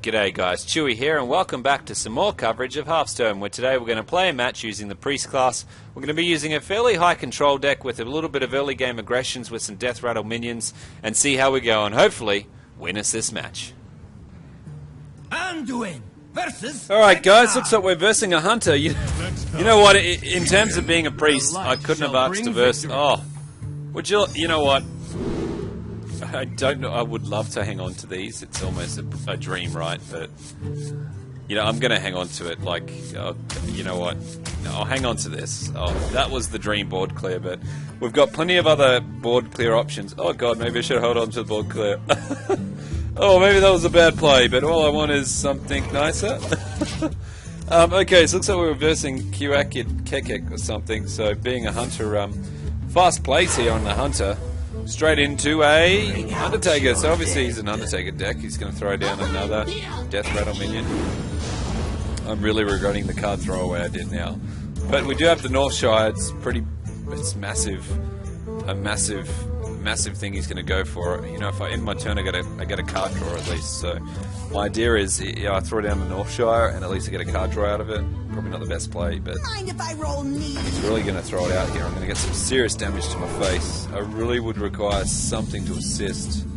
G'day guys, Chewie here and welcome back to some more coverage of Hearthstone, where today we're going to play a match using the Priest class. We're going to be using a fairly high control deck with a little bit of early game aggressions with some Death Rattle minions and see how we go and hopefully win us this match. Anduin versus Alright guys, looks like we're versing a hunter. You know what, in terms of being a priest, I couldn't have asked to verse... Oh, would you know what? I don't know. I would love to hang on to these. It's almost a dream, right? But you know, I'm going to hang on to it. Like, you know what? No, I'll hang on to this. Oh, that was the dream board clear. But we've got plenty of other board clear options. Oh god, maybe I should hold on to the board clear. Oh, maybe that was a bad play. But all I want is something nicer. Okay, so it looks like we're reversing Kiwakit Kekek or something. So being a hunter, fast plays here on the hunter. Straight into a Undertaker. So obviously he's an Undertaker deck. He's going to throw down another Death Rattle minion. I'm really regretting the card throwaway I did now. But we do have the Northshire. It's massive. A massive thing he's going to go for. You know, if I end my turn, I get a card draw at least. So my idea is, I throw down the Northshire and at least I get a card draw out of it. Probably not the best play, but he's really going to throw it out here. I'm going to get some serious damage to my face. I really would require something to assist.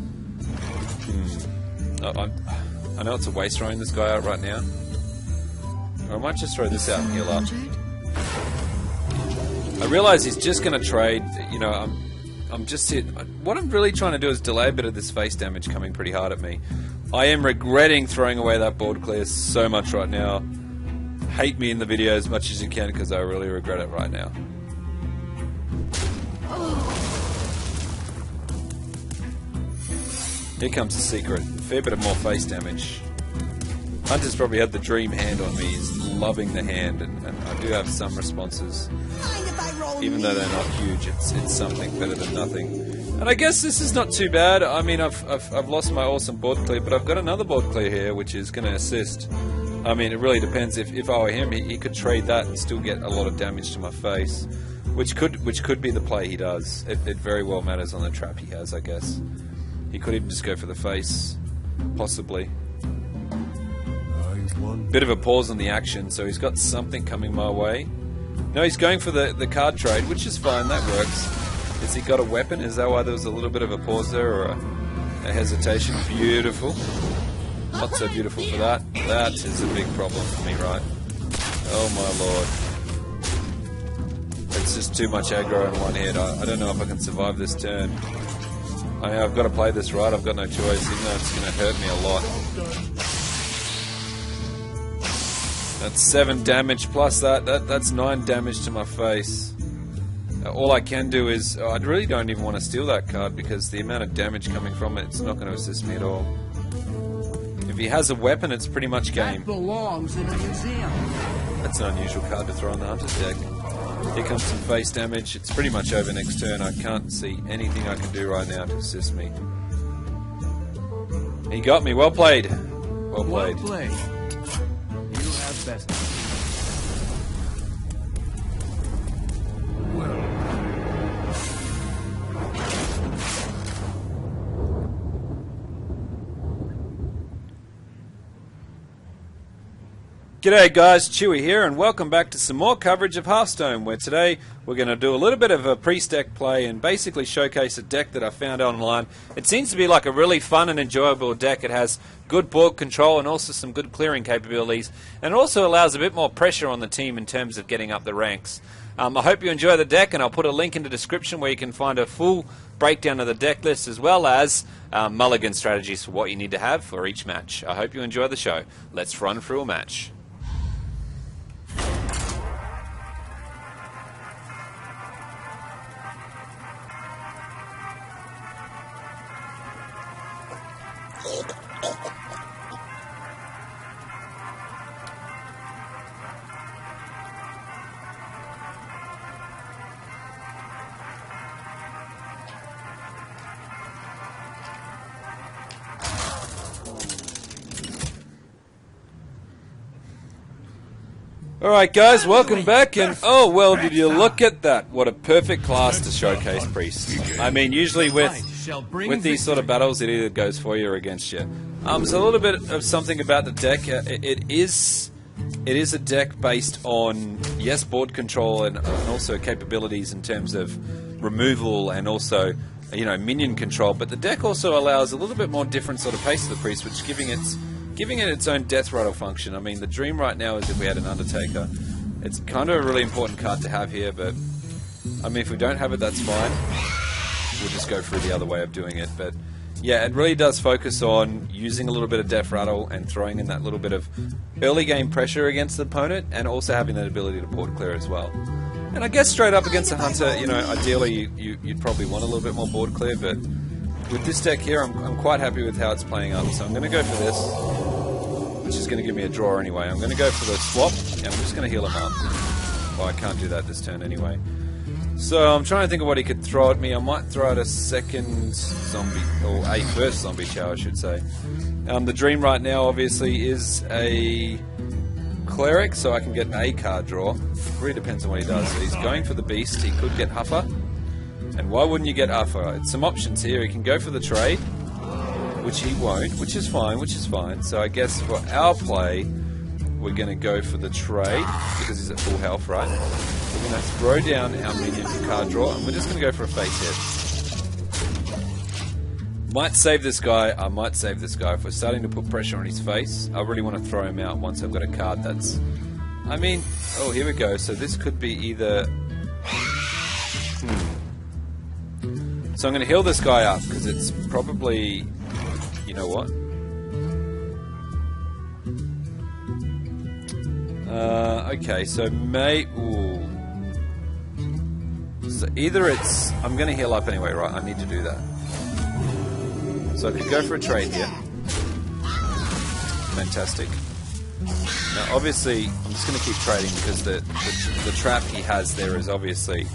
I know it's a waste throwing this guy out right now. Or I might just throw this out and heal up. I realise he's just going to trade. You know, what I'm really trying to do is delay a bit of this face damage coming pretty hard at me. I am regretting throwing away that board clear so much right now. Hate me in the video as much as you can because I really regret it right now. Here comes the secret. A fair bit of more face damage. Hunter's probably had the dream hand on me. He's loving the hand, and I do have some responses. Even though they're not huge, it's something better than nothing. And I guess this is not too bad. I mean, I've lost my awesome board clear, but I've got another board clear here, which is going to assist. I mean, it really depends. If I were him, he could trade that and still get a lot of damage to my face, which could be the play he does. It very well matters on the trap he has, I guess. He could even just go for the face, possibly. Bit of a pause on the action, so he's got something coming my way. No, he's going for the card trade, which is fine. That works. Has he got a weapon? Is that why there was a little bit of a pause there, or a hesitation? Beautiful. Not so beautiful for that. That is a big problem for me, right? Oh my lord. It's just too much aggro in one hit. I don't know if I can survive this turn. I've got to play this right. I've got no choice, even though it's going to hurt me a lot. That's 7 damage plus that's 9 damage to my face. All I can do is... I really don't even want to steal that card because the amount of damage coming from it's not going to assist me at all. If he has a weapon, it's pretty much game. That belongs in a museum. That's an unusual card to throw on the Hunter's deck. Here comes some face damage. It's pretty much over next turn. I can't see anything I can do right now to assist me. He got me. Well played. Well played. Well played. You have best. G'day guys, Chewie here and welcome back to some more coverage of Hearthstone, where today we're going to do a little bit of a priest deck play and basically showcase a deck that I found online. It seems to be like a really fun and enjoyable deck. It has good board control and also some good clearing capabilities, and it also allows a bit more pressure on the team in terms of getting up the ranks. I hope you enjoy the deck, and I'll put a link in the description where you can find a full breakdown of the deck list as well as mulligan strategies for what you need to have for each match. I hope you enjoy the show. Let's run through a match. Alright guys, welcome back, and oh well, did you look at that? What a perfect class to showcase Priest. I mean, usually with these sort of battles, it either goes for you or against you. There's a little bit of something about the deck. It is a deck based on, yes, board control and also capabilities in terms of removal and also, you know, minion control. But the deck also allows a little bit more different sort of pace to the priest, which giving it its own death rattle function. I mean, the dream right now is if we had an Undertaker. It's kind of a really important card to have here, but I mean, if we don't have it, that's fine. We'll just go through the other way of doing it. But yeah, it really does focus on using a little bit of death rattle and throwing in that little bit of early game pressure against the opponent, and also having that ability to board clear as well. And I guess straight up against a hunter, you know, ideally you'd probably want a little bit more board clear, but with this deck here, I'm quite happy with how it's playing up. So I'm going to go for this, which is going to give me a draw anyway. I'm going to go for the swap, and I'm just going to heal him up. Well, I can't do that this turn anyway. So I'm trying to think of what he could throw at me. I might throw out a second zombie, or a first zombie chow, I should say. The dream right now, obviously, is a cleric, so I can get an A card draw. It really depends on what he does. So he's going for the beast. He could get Huffer. And why wouldn't you get Huffer? It's some options here. He can go for the trade, which he won't, which is fine. So I guess for our play, we're going to go for the trade, because he's at full health, right? We're going to throw down our minion for card draw, and we're just going to go for a face hit. Might save this guy, I might save this guy. If we're starting to put pressure on his face, I really want to throw him out once I've got a card that's... I mean, oh, here we go. So this could be either... So I'm going to heal this guy up, because it's probably... You know what? Okay, so ooh. So either it's... I'm going to heal up anyway, right? I need to do that. So I could go for a trade here. Fantastic. Now, obviously, I'm just going to keep trading, because the trap he has there is obviously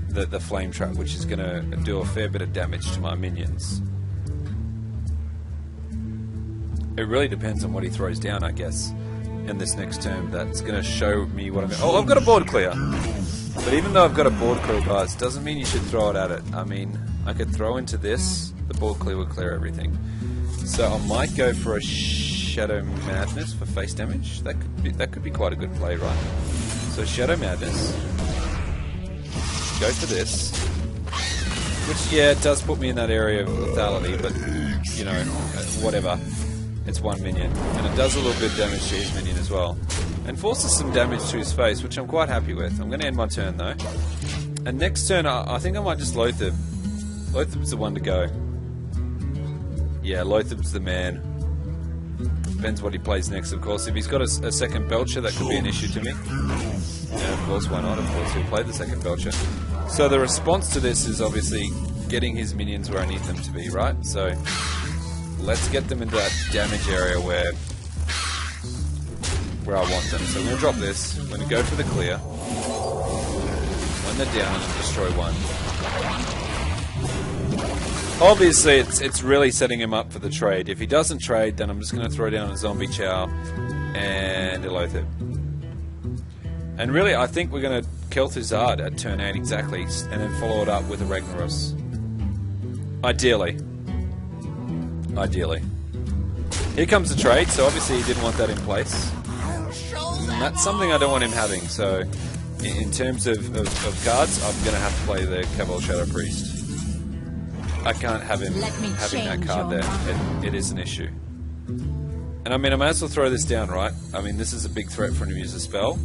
the flame trap, which is going to do a fair bit of damage to my minions. It really depends on what he throws down, I guess, in this next turn. That's going to show me what I'm going to... Oh, I've got a board clear! But even though I've got a board clear, guys, doesn't mean you should throw it at it. I mean, I could throw into this, the board clear would clear everything. So I might go for a Shadow Madness for face damage. That could be quite a good play, right? So Shadow Madness. Go for this. Which, yeah, it does put me in that area of lethality, but, you know, whatever. It's one minion. And it does a little bit of damage to his minion as well. And forces some damage to his face, which I'm quite happy with. I'm going to end my turn, though. And next turn, I think I might just Lothab. Lothab's the one to go. Yeah, Lothab's the man. Depends what he plays next, of course. If he's got a second Belcher, that could be an issue to me. And of course, why not? Of course, he'll play the second Belcher. So the response to this is obviously getting his minions where I need them to be, right? So let's get them into that damage area where I want them. So I'm going to drop this. I'm going to go for the clear. When they're down, and destroy one. Obviously, it's really setting him up for the trade. If he doesn't trade, then I'm just going to throw down a Zombie Chow and a Lothab. And really, I think we're going to kill Thuzard at turn 8 exactly, and then follow it up with a Ragnaros. Ideally. Here comes the trade, so obviously he didn't want that in place. And that's something I don't want him having, so in terms of cards, I'm going to have to play the Cabal Shadow Priest. I can't have him having that card there. It is an issue. And I mean, I might as well throw this down, right? I mean, this is a big threat for him to use a spell.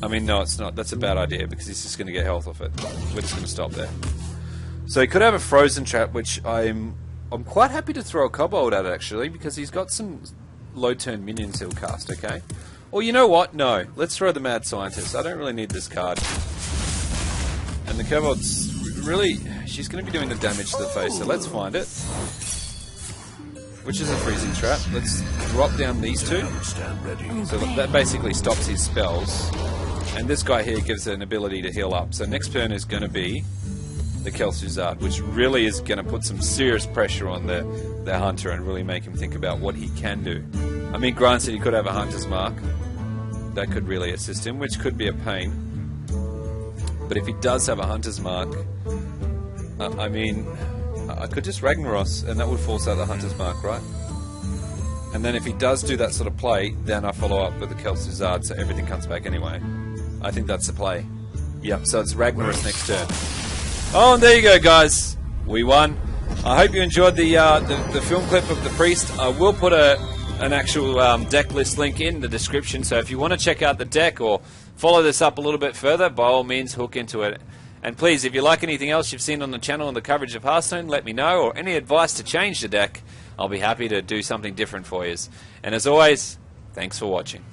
I mean, no, it's not. That's a bad idea, because he's just going to get health off it. We're just going to stop there. So he could have a Frozen Trap, which I'm quite happy to throw a Kobold at, actually, because he's got some low turn minions he'll cast, okay? Or you know what? No. Let's throw the Mad Scientist. I don't really need this card. And the Kobold's really... She's going to be doing the damage to the face, so let's find it. Which is a freezing trap. Let's drop down these two. So that basically stops his spells. And this guy here gives an ability to heal up. So next turn is going to be the Kel'Thuzad, which really is going to put some serious pressure on the hunter and really make him think about what he can do. I mean, granted, he could have a Hunter's Mark. That could really assist him, which could be a pain. But if he does have a Hunter's Mark... I mean, I could just Ragnaros, and that would force out the Hunter's Mark, right? And then if he does do that sort of play, then I follow up with the Kelsuzard, so everything comes back anyway. I think that's the play. Yep, so it's Ragnar's next turn. Oh, and there you go, guys. We won. I hope you enjoyed the film clip of the Priest. I will put an actual deck list link in the description, so if you want to check out the deck or follow this up a little bit further, by all means, hook into it. And please, if you like anything else you've seen on the channel and the coverage of Hearthstone, let me know, or any advice to change the deck, I'll be happy to do something different for you. And as always, thanks for watching.